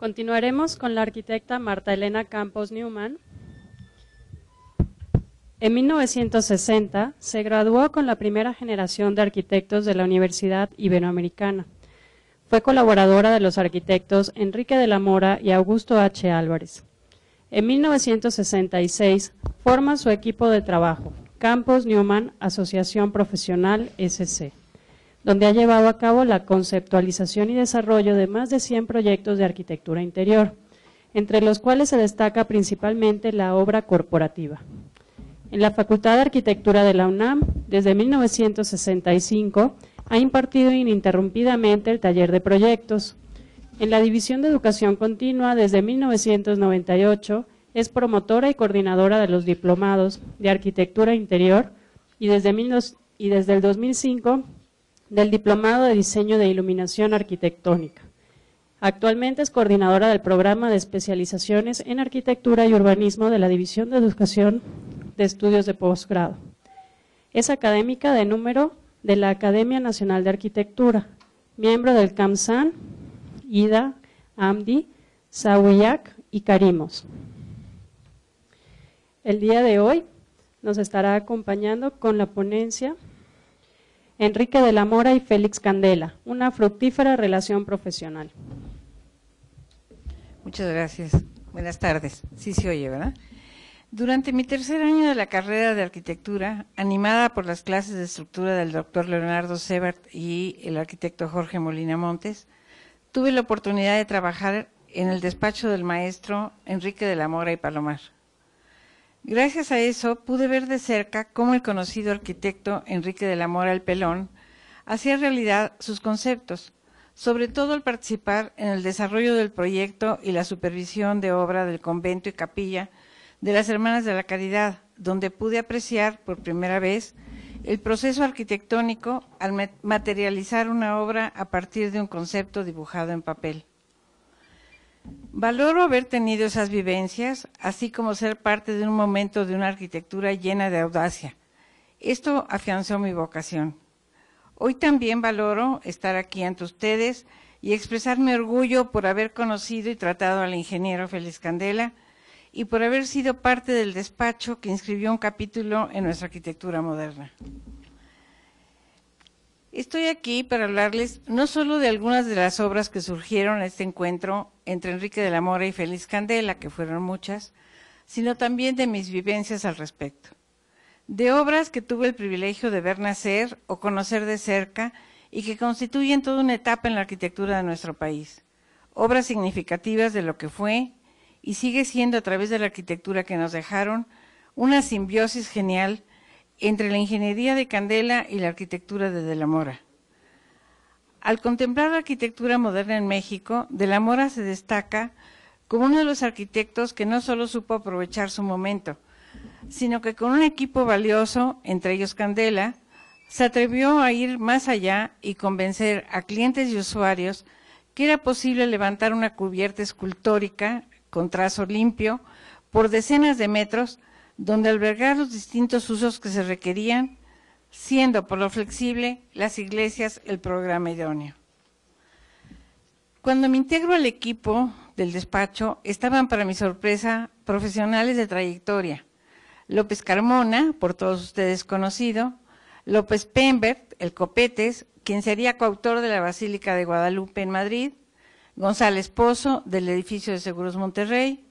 Continuaremos con la arquitecta Marta Elena Campos Newman. En 1960 se graduó con la primera generación de arquitectos de la Universidad Iberoamericana. Fue colaboradora de los arquitectos Enrique de la Mora y Augusto H. Álvarez. En 1966 forma su equipo de trabajo, Campos Newman Asociación Profesional SC, donde ha llevado a cabo la conceptualización y desarrollo de más de 100 proyectos de arquitectura interior, entre los cuales se destaca principalmente la obra corporativa. En la Facultad de Arquitectura de la UNAM, desde 1965, ha impartido ininterrumpidamente el taller de proyectos. En la División de Educación Continua, desde 1998, es promotora y coordinadora de los diplomados de Arquitectura Interior y desde el 2005 del Diplomado de Diseño de Iluminación Arquitectónica. Actualmente es coordinadora del programa de especializaciones en Arquitectura y Urbanismo de la División de Educación de Estudios de Posgrado. Es académica de número de la Academia Nacional de Arquitectura, miembro del CAMSAN, IDA, AMDI, SAWIAC y CARIMOS. El día de hoy nos estará acompañando con la ponencia Enrique de la Mora y Félix Candela, una fructífera relación profesional. Muchas gracias. Buenas tardes. Sí se oye, ¿verdad? Durante mi tercer año de la carrera de arquitectura, animada por las clases de estructura del doctor Leonardo Sebert y el arquitecto Jorge Molina Montes, tuve la oportunidad de trabajar en el despacho del maestro Enrique de la Mora y Palomar. Gracias a eso pude ver de cerca cómo el conocido arquitecto Enrique de la Mora el Pelón hacía realidad sus conceptos, sobre todo al participar en el desarrollo del proyecto y la supervisión de obra del convento y capilla de las Hermanas de la Caridad, donde pude apreciar por primera vez el proceso arquitectónico al materializar una obra a partir de un concepto dibujado en papel. Valoro haber tenido esas vivencias, así como ser parte de un momento de una arquitectura llena de audacia. Esto afianzó mi vocación. Hoy también valoro estar aquí ante ustedes y expresar mi orgullo por haber conocido y tratado al ingeniero Félix Candela y por haber sido parte del despacho que inscribió un capítulo en nuestra arquitectura moderna. Estoy aquí para hablarles no solo de algunas de las obras que surgieron en este encuentro entre Enrique de la Mora y Félix Candela, que fueron muchas, sino también de mis vivencias al respecto. De obras que tuve el privilegio de ver nacer o conocer de cerca y que constituyen toda una etapa en la arquitectura de nuestro país. Obras significativas de lo que fue y sigue siendo a través de la arquitectura que nos dejaron una simbiosis genial entre la ingeniería de Candela y la arquitectura de la Mora. Al contemplar la arquitectura moderna en México, de la Mora se destaca como uno de los arquitectos que no solo supo aprovechar su momento, sino que con un equipo valioso, entre ellos Candela, se atrevió a ir más allá y convencer a clientes y usuarios que era posible levantar una cubierta escultórica con trazo limpio por decenas de metros, donde albergar los distintos usos que se requerían, siendo por lo flexible las iglesias el programa idóneo. Cuando me integro al equipo del despacho, estaban para mi sorpresa profesionales de trayectoria. López Carmona, por todos ustedes conocido, López Pembert, el Copetes, quien sería coautor de la Basílica de Guadalupe en Madrid, González Pozo, del Edificio de Seguros Monterrey,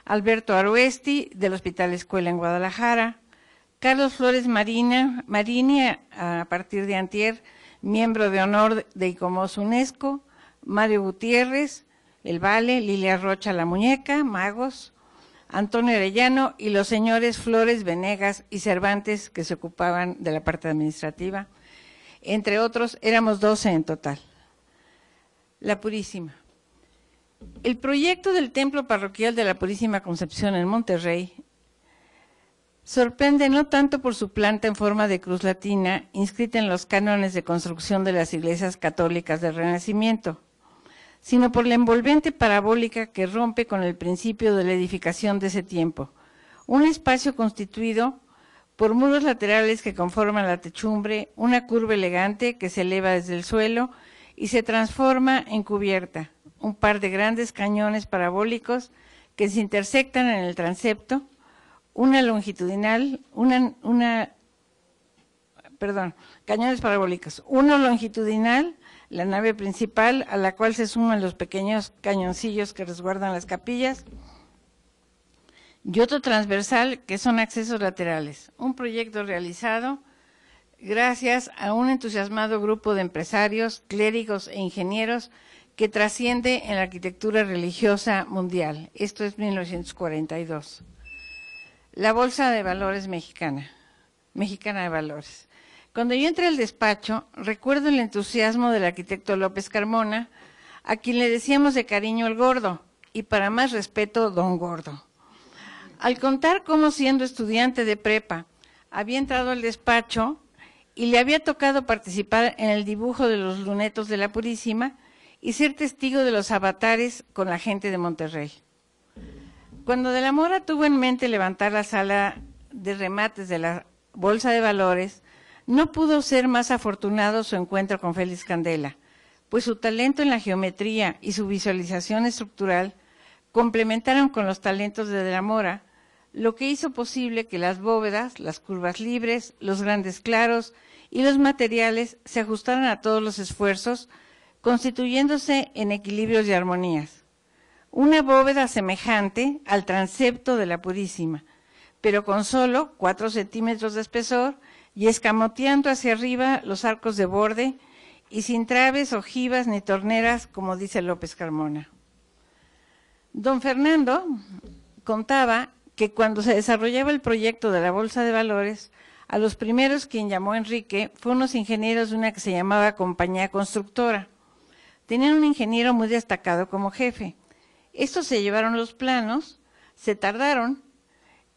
Alberto Aroesti, del Hospital Escuela en Guadalajara, Carlos Flores Marini, a partir de antier, miembro de honor de ICOMOS UNESCO, Mario Gutiérrez, el Vale, Lilia Rocha la Muñeca, Magos, Antonio Arellano y los señores Flores, Venegas y Cervantes, que se ocupaban de la parte administrativa. Entre otros, éramos 12 en total. La Purísima. El proyecto del Templo Parroquial de la Purísima Concepción en Monterrey sorprende no tanto por su planta en forma de cruz latina, inscrita en los cánones de construcción de las iglesias católicas del Renacimiento, sino por la envolvente parabólica que rompe con el principio de la edificación de ese tiempo, un espacio constituido por muros laterales que conforman la techumbre, una curva elegante que se eleva desde el suelo y se transforma en cubierta, un par de grandes cañones parabólicos que se intersectan en el transepto, cañones parabólicos, uno longitudinal, la nave principal, a la cual se suman los pequeños cañoncillos que resguardan las capillas, y otro transversal, que son accesos laterales. Un proyecto realizado gracias a un entusiasmado grupo de empresarios, clérigos e ingenieros que trasciende en la arquitectura religiosa mundial. Esto es 1942. La Bolsa de Valores mexicana de Valores. Cuando yo entré al despacho, recuerdo el entusiasmo del arquitecto López Carmona, a quien le decíamos de cariño el Gordo, y para más respeto, Don Gordo. Al contar cómo, siendo estudiante de prepa, había entrado al despacho y le había tocado participar en el dibujo de los lunetos de la Purísima y ser testigo de los avatares con la gente de Monterrey. Cuando de la Mora tuvo en mente levantar la sala de remates de la Bolsa de Valores, no pudo ser más afortunado su encuentro con Félix Candela, pues su talento en la geometría y su visualización estructural complementaron con los talentos de la Mora, lo que hizo posible que las bóvedas, las curvas libres, los grandes claros y los materiales se ajustaran a todos los esfuerzos, constituyéndose en equilibrios y armonías. Una bóveda semejante al transepto de la Purísima, pero con solo 4 centímetros de espesor y escamoteando hacia arriba los arcos de borde y sin traves, ojivas ni torneras, como dice López Carmona. Don Fernando contaba que cuando se desarrollaba el proyecto de la Bolsa de Valores, a los primeros quien llamó Enrique fue unos ingenieros de una que se llamaba Compañía Constructora. Tenían un ingeniero muy destacado como jefe. Estos se llevaron los planos, se tardaron,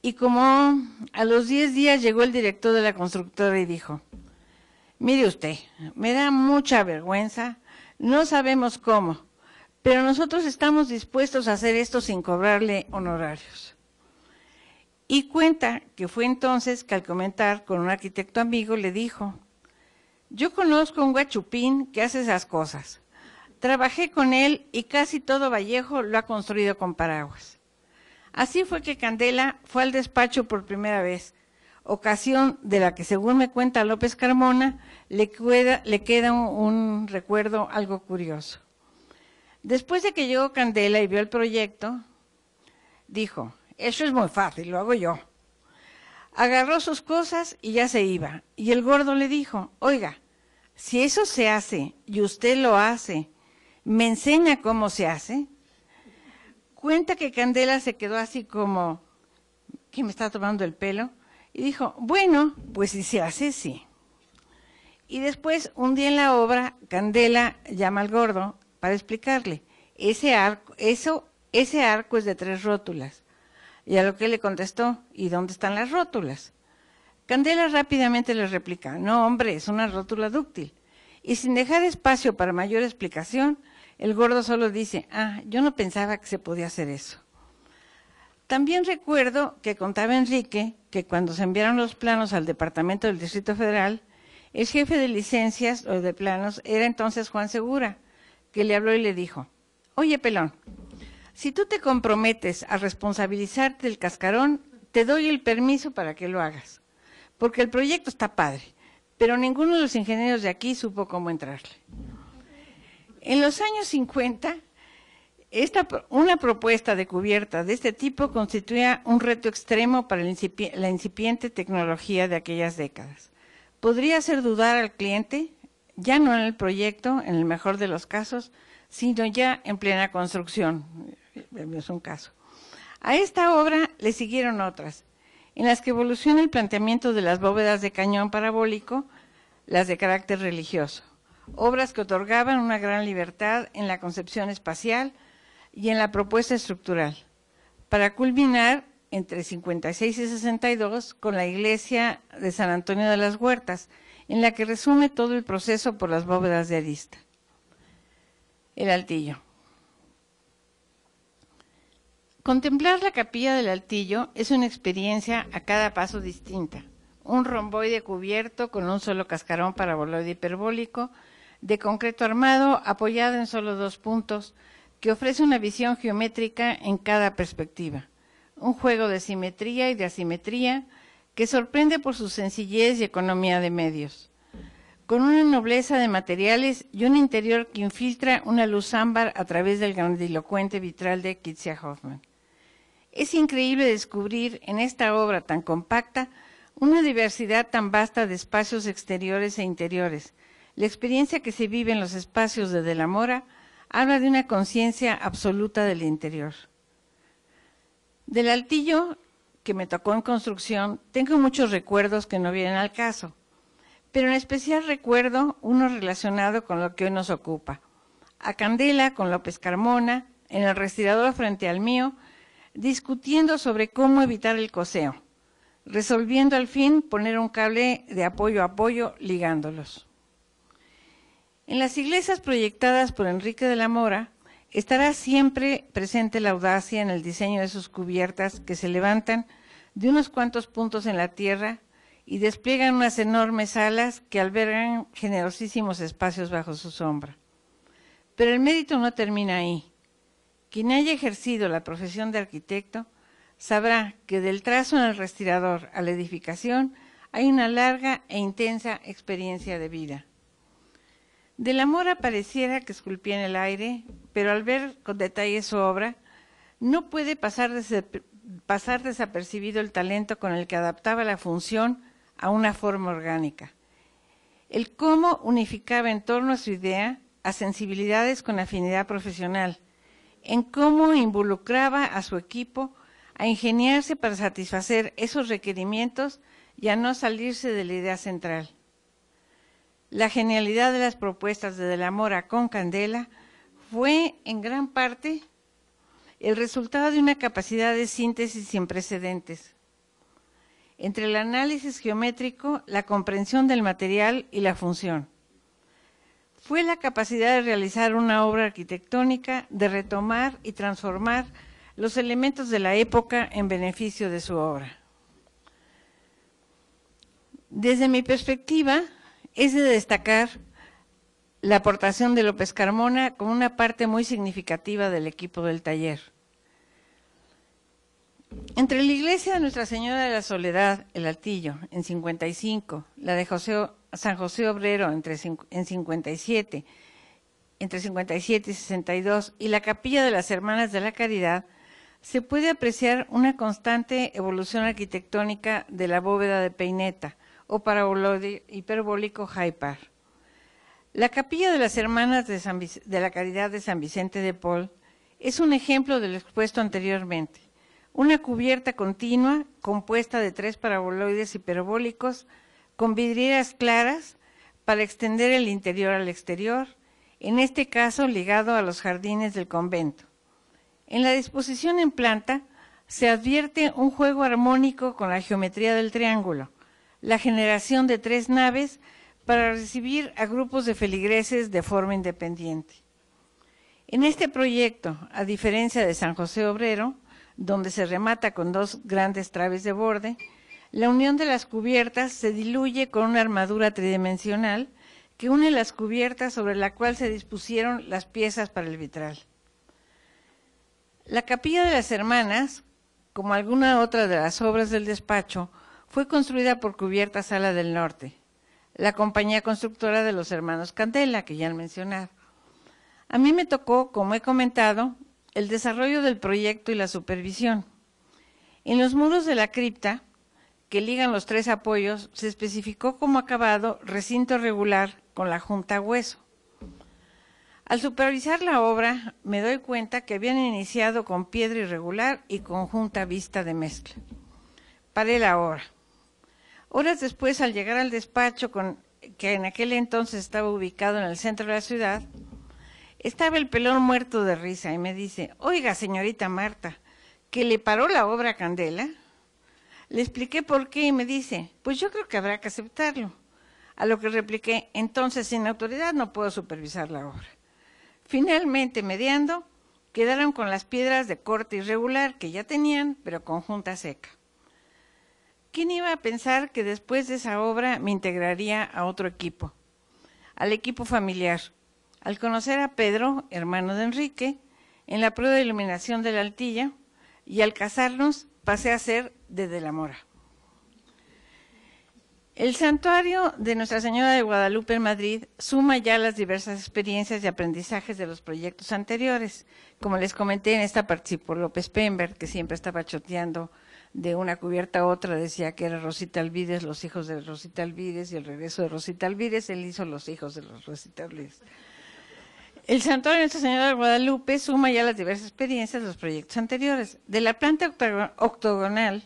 y como a los 10 días llegó el director de la constructora y dijo: mire usted, me da mucha vergüenza, no sabemos cómo, pero nosotros estamos dispuestos a hacer esto sin cobrarle honorarios. Y cuenta que fue entonces que al comentar con un arquitecto amigo le dijo: yo conozco un guachupín que hace esas cosas, trabajé con él y casi todo Vallejo lo ha construido con paraguas. Así fue que Candela fue al despacho por primera vez, ocasión de la que, según me cuenta López Carmona, le queda un recuerdo algo curioso. Después de que llegó Candela y vio el proyecto, dijo: eso es muy fácil, lo hago yo. Agarró sus cosas y ya se iba. Y el Gordo le dijo: oiga, si eso se hace y usted lo hace, ¿me enseña cómo se hace? Cuenta que Candela se quedó así como, ¿que me está tomando el pelo? Y dijo: bueno, pues si se hace, sí. Y después, un día en la obra, Candela llama al Gordo para explicarle: ese arco es de 3 rótulas. Y a lo que le contestó: ¿y dónde están las rótulas? Candela rápidamente le replica: no, hombre, es una rótula dúctil. Y sin dejar espacio para mayor explicación, el Gordo solo dice: yo no pensaba que se podía hacer eso. También recuerdo que contaba Enrique que cuando se enviaron los planos al Departamento del Distrito Federal, el jefe de licencias o de planos era entonces Juan Segura, que le habló y le dijo: oye, pelón, si tú te comprometes a responsabilizarte del cascarón, te doy el permiso para que lo hagas, porque el proyecto está padre, pero ninguno de los ingenieros de aquí supo cómo entrarle. En los años 50, una propuesta de cubierta de este tipo constituía un reto extremo para la incipiente tecnología de aquellas décadas. Podría hacer dudar al cliente, ya no en el proyecto, en el mejor de los casos, sino ya en plena construcción. Es un caso. A esta obra le siguieron otras, en las que evoluciona el planteamiento de las bóvedas de cañón parabólico, las de carácter religioso. Obras que otorgaban una gran libertad en la concepción espacial y en la propuesta estructural, para culminar entre 56 y 62 con la iglesia de San Antonio de las Huertas, en la que resume todo el proceso por las bóvedas de arista. El Altillo. Contemplar la capilla del Altillo es una experiencia a cada paso distinta. Un romboide cubierto con un solo cascarón paraboloide hiperbólico, de concreto armado, apoyado en solo 2 puntos, que ofrece una visión geométrica en cada perspectiva, un juego de simetría y de asimetría que sorprende por su sencillez y economía de medios, con una nobleza de materiales y un interior que infiltra una luz ámbar a través del grandilocuente vitral de Kitsia Hoffmann. Es increíble descubrir en esta obra tan compacta una diversidad tan vasta de espacios exteriores e interiores. La experiencia que se vive en los espacios de De la Mora habla de una conciencia absoluta del interior. Del altillo que me tocó en construcción, tengo muchos recuerdos que no vienen al caso, pero en especial recuerdo uno relacionado con lo que hoy nos ocupa. A Candela con López Carmona, en el respirador frente al mío, discutiendo sobre cómo evitar el coseo, resolviendo al fin poner un cable de apoyo a apoyo ligándolos. En las iglesias proyectadas por Enrique de la Mora, estará siempre presente la audacia en el diseño de sus cubiertas que se levantan de unos cuantos puntos en la tierra y despliegan unas enormes alas que albergan generosísimos espacios bajo su sombra. Pero el mérito no termina ahí. Quien haya ejercido la profesión de arquitecto sabrá que del trazo en el respirador a la edificación hay una larga e intensa experiencia de vida. De la Mora pareciera que esculpía en el aire, pero al ver con detalle su obra, no puede pasar desapercibido el talento con el que adaptaba la función a una forma orgánica. El cómo unificaba en torno a su idea a sensibilidades con afinidad profesional, en cómo involucraba a su equipo a ingeniarse para satisfacer esos requerimientos y a no salirse de la idea central. La genialidad de las propuestas de la Mora con Candela fue en gran parte el resultado de una capacidad de síntesis sin precedentes. Entre el análisis geométrico, la comprensión del material y la función. Fue la capacidad de realizar una obra arquitectónica, de retomar y transformar los elementos de la época en beneficio de su obra. Desde mi perspectiva, es de destacar la aportación de López Carmona como una parte muy significativa del equipo del taller. Entre la iglesia de Nuestra Señora de la Soledad, el Altillo, en 55, la de San José Obrero entre 57 y 62, y la capilla de las Hermanas de la Caridad, se puede apreciar una constante evolución arquitectónica de la bóveda de peineta, o paraboloide hiperbólico Haipar. La capilla de las Hermanas de la Caridad de San Vicente de Paul es un ejemplo de lo expuesto anteriormente. Una cubierta continua compuesta de 3 paraboloides hiperbólicos con vidrieras claras para extender el interior al exterior, en este caso ligado a los jardines del convento. En la disposición en planta se advierte un juego armónico con la geometría del triángulo, la generación de 3 naves para recibir a grupos de feligreses de forma independiente. En este proyecto, a diferencia de San José Obrero, donde se remata con 2 grandes traves de borde, la unión de las cubiertas se diluye con una armadura tridimensional que une las cubiertas sobre la cual se dispusieron las piezas para el vitral. La capilla de las Hermanas, como alguna otra de las obras del despacho, fue construida por Cubiertas Sala del Norte, la compañía constructora de los hermanos Candela, que ya han mencionado. A mí me tocó, como he comentado, el desarrollo del proyecto y la supervisión. En los muros de la cripta, que ligan los 3 apoyos, se especificó como acabado recinto regular con la junta hueso. Al supervisar la obra, me doy cuenta que habían iniciado con piedra irregular y con junta vista de mezcla. Paré la obra. Horas después, al llegar al despacho, que en aquel entonces estaba ubicado en el centro de la ciudad, estaba el pelón muerto de risa y me dice: «Oiga, señorita Marta, ¿que le paró la obra a Candela?». Le expliqué por qué y me dice: «Pues yo creo que habrá que aceptarlo». A lo que repliqué: «Entonces, sin autoridad no puedo supervisar la obra». Finalmente, mediando, quedaron con las piedras de corte irregular que ya tenían, pero con junta seca. ¿Quién iba a pensar que después de esa obra me integraría a otro equipo? Al equipo familiar. Al conocer a Pedro, hermano de Enrique, en la prueba de iluminación de la Altilla, y al casarnos pasé a ser de la Mora. El santuario de Nuestra Señora de Guadalupe en Madrid suma ya las diversas experiencias y aprendizajes de los proyectos anteriores. Como les comenté, en esta participó López Pember, que siempre estaba choteando de una cubierta a otra, decía que era Rosita Alvides, los hijos de Rosita Alvides, y el regreso de Rosita Alvides, él hizo los hijos de los Rosita Alvides. El santuario de Nuestra Señora de Guadalupe suma ya las diversas experiencias de los proyectos anteriores. De la planta octogonal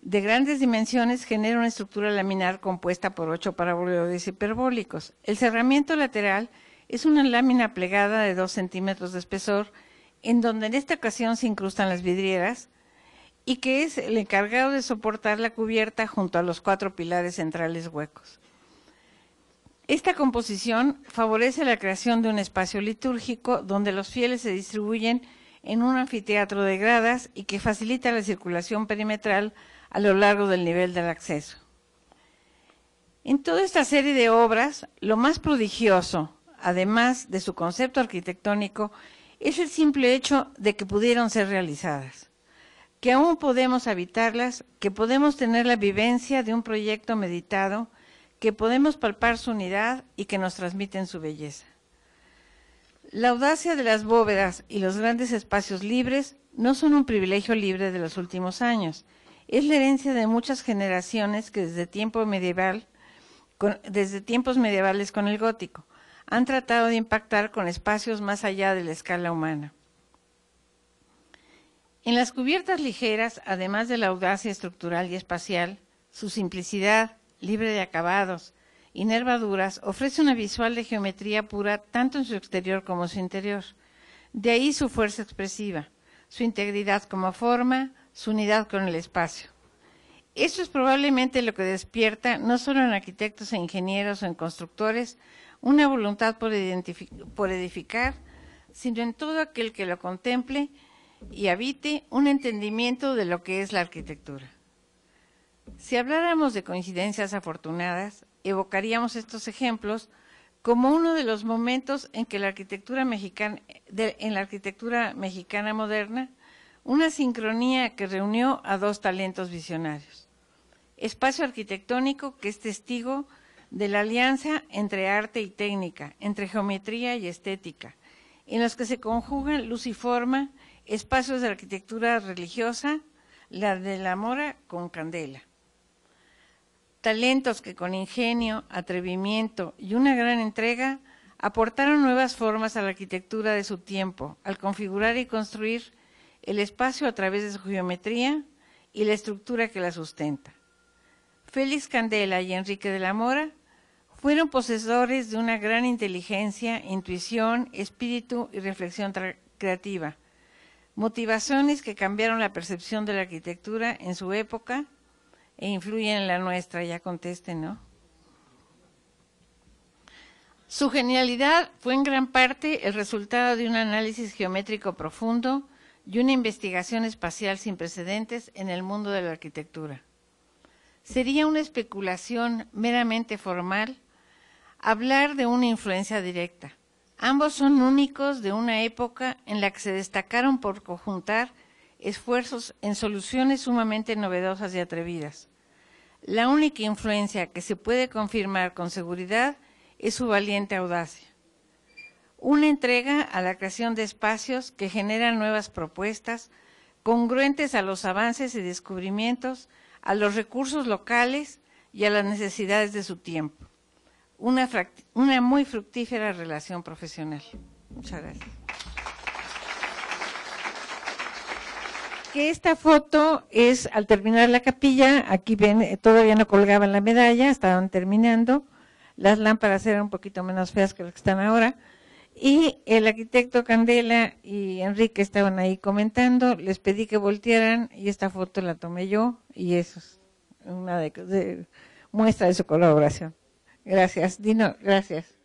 de grandes dimensiones genera una estructura laminar compuesta por 8 paraboloides hiperbólicos. El cerramiento lateral es una lámina plegada de 2 centímetros de espesor, en donde en esta ocasión se incrustan las vidrieras, y que es el encargado de soportar la cubierta junto a los 4 pilares centrales huecos. Esta composición favorece la creación de un espacio litúrgico donde los fieles se distribuyen en un anfiteatro de gradas y que facilita la circulación perimetral a lo largo del nivel del acceso. En toda esta serie de obras, lo más prodigioso, además de su concepto arquitectónico, es el simple hecho de que pudieron ser realizadas, que aún podemos habitarlas, que podemos tener la vivencia de un proyecto meditado, que podemos palpar su unidad y que nos transmiten su belleza. La audacia de las bóvedas y los grandes espacios libres no son un privilegio libre de los últimos años, es la herencia de muchas generaciones que desde tiempos medievales con el gótico han tratado de impactar con espacios más allá de la escala humana. En las cubiertas ligeras, además de la audacia estructural y espacial, su simplicidad, libre de acabados y nervaduras, ofrece una visual de geometría pura tanto en su exterior como en su interior. De ahí su fuerza expresiva, su integridad como forma, su unidad con el espacio. Esto es probablemente lo que despierta, no solo en arquitectos e ingenieros o en constructores, una voluntad por edificar, sino en todo aquel que lo contemple y habite un entendimiento de lo que es la arquitectura. Si habláramos de coincidencias afortunadas, evocaríamos estos ejemplos como uno de los momentos en que en la arquitectura mexicana moderna, una sincronía que reunió a 2 talentos visionarios. Espacio arquitectónico que es testigo de la alianza entre arte y técnica, entre geometría y estética, en los que se conjugan luz y forma, espacios de arquitectura religiosa, la de la Mora con Candela. Talentos que con ingenio, atrevimiento y una gran entrega aportaron nuevas formas a la arquitectura de su tiempo, al configurar y construir el espacio a través de su geometría y la estructura que la sustenta. Félix Candela y Enrique de la Mora fueron poseedores de una gran inteligencia, intuición, espíritu y reflexión creativa, motivaciones que cambiaron la percepción de la arquitectura en su época e influyen en la nuestra. Ya contesten, ¿no? Su genialidad fue en gran parte el resultado de un análisis geométrico profundo y una investigación espacial sin precedentes en el mundo de la arquitectura. Sería una especulación meramente formal hablar de una influencia directa. Ambos son únicos de una época en la que se destacaron por conjuntar esfuerzos en soluciones sumamente novedosas y atrevidas. La única influencia que se puede confirmar con seguridad es su valiente audacia. Una entrega a la creación de espacios que generan nuevas propuestas, congruentes a los avances y descubrimientos, a los recursos locales y a las necesidades de su tiempo. Una muy fructífera relación profesional. Muchas gracias. Que esta foto es al terminar la capilla. Aquí ven, todavía no colgaban la medalla, estaban terminando. Las lámparas eran un poquito menos feas que las que están ahora. Y el arquitecto Candela y Enrique estaban ahí comentando. Les pedí que voltearan y esta foto la tomé yo. Y eso es una muestra de su colaboración. Gracias, Dino, gracias.